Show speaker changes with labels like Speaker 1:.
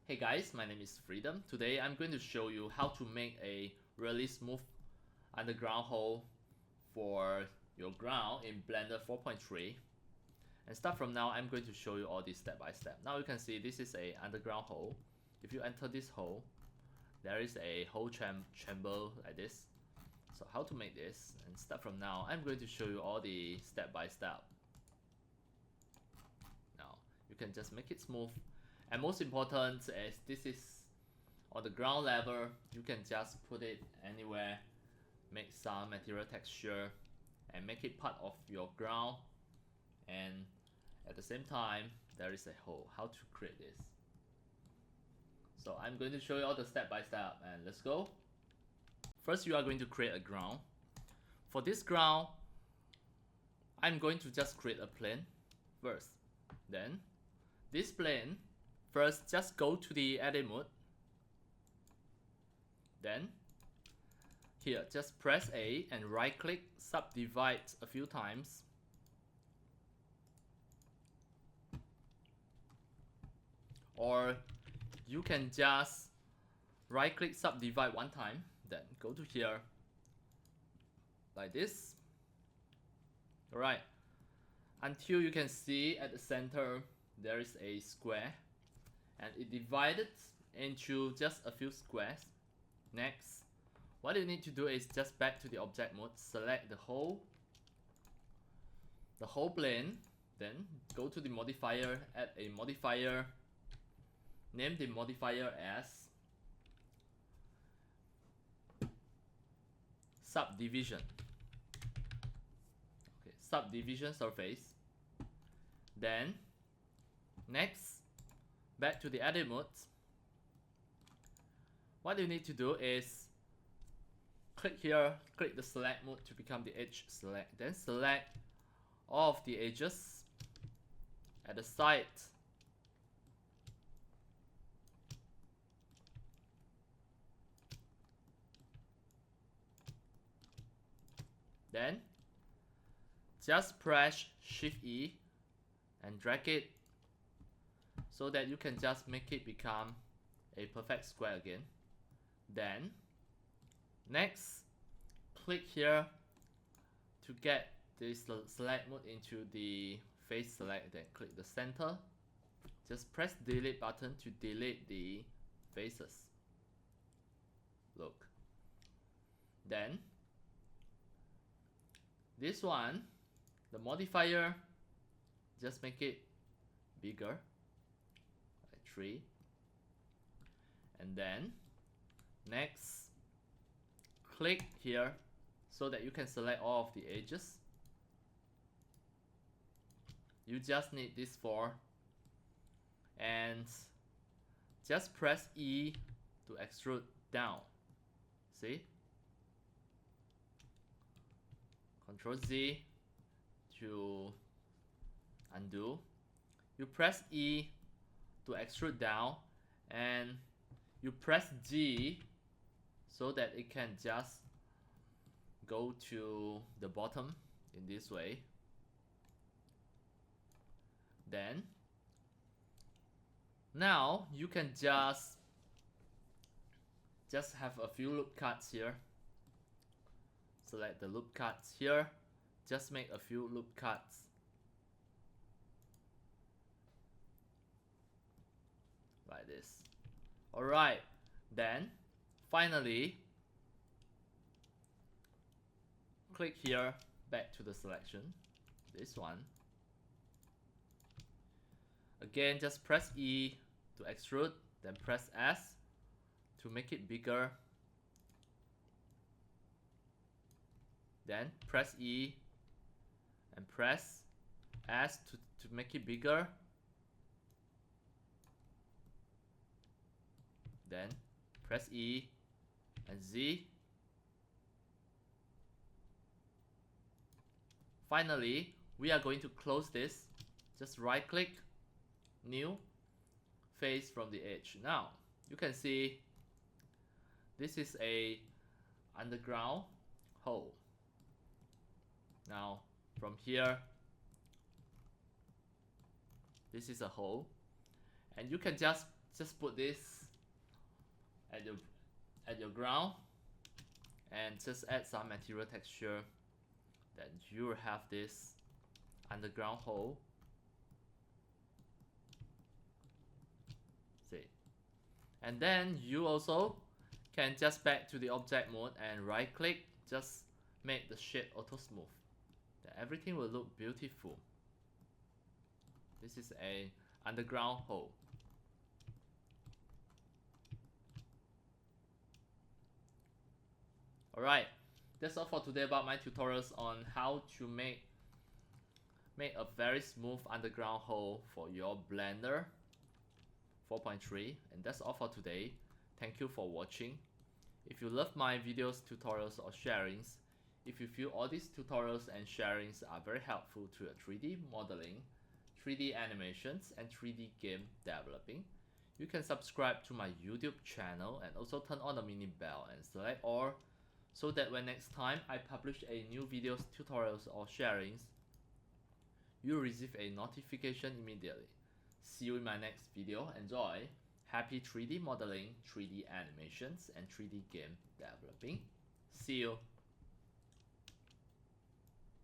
Speaker 1: Hey guys, my name is Freedom. Today I'm going to show you how to make a really smooth underground hole for your ground in Blender 4.3. And start from now, I'm going to show you all this step by step. Now you can see this is a underground hole. If you enter this hole, there is a hole chamber like this. So how to make this, and start from now, I'm going to show you all the step by step. Now you can just make it smooth. And most important is this is on the ground level. You can just put it anywhere, make some material texture and make it part of your ground, and at the same time there is a hole. How to create this? So I'm going to show you all the step by step, and let's go. First you are going to create a ground. For this ground, I'm going to just create a plane first. Then this plane, first, just go to the edit mode. Then, here, just press A and right click, subdivide a few times. Or you can just right click, subdivide one time. Then go to here, like this. Alright, until you can see at the center there is a square. And it divided into just a few squares. Next, what you need to do is just back to the object mode, select the whole plane, then go to the modifier, add a modifier, name the modifier as Subdivision. Okay, Subdivision Surface. Then, next, back to the edit mode. What you need to do is click here, click the select mode to become the edge select. Then select all of the edges at the side. Then just press Shift E and drag it so that you can just make it become a perfect square again. Then next, click here to get this select mode into the face select, then click the center. Just press delete button to delete the faces. Look. Then this one, the modifier, just make it bigger. 3. And then next, click here so that you can select all of the edges. You just need this 4, and just press E to extrude down. See? Control Z to undo. You press E to extrude down, and you press G so that it can just go to the bottom in this way. Then now you can just have a few loop cuts here. Select the loop cuts here, just make a few loop cuts. Like this. Alright, then finally click here, back to the selection, this one. Again, just press E to extrude, then press S to make it bigger. Then press E and press S to make it bigger. Then press E and Z. Finally, we are going to close this. Just right click, new, face from the edge. Now you can see this is a underground hole. Now from here, this is a hole, and you can just just put this at your ground and just add some material texture. Then you will have this underground hole. See, and then you also can just back to the object mode and right click, just make the shape auto smooth. Then everything will look beautiful. This is a underground hole. Alright, that's all for today about my tutorials on how to make a very smooth underground hole for your Blender 4.3, and that's all for today. Thank you for watching. If you love my videos, tutorials or sharings, if you feel all these tutorials and sharings are very helpful to your 3D modeling, 3D animations and 3D game developing, you can subscribe to my YouTube channel and also turn on the mini bell and select all, so that when next time I publish a new videos, tutorials or sharings, you'll receive a notification immediately. See you in my next video. Enjoy! Happy 3D modeling, 3D animations and 3D game developing. See you!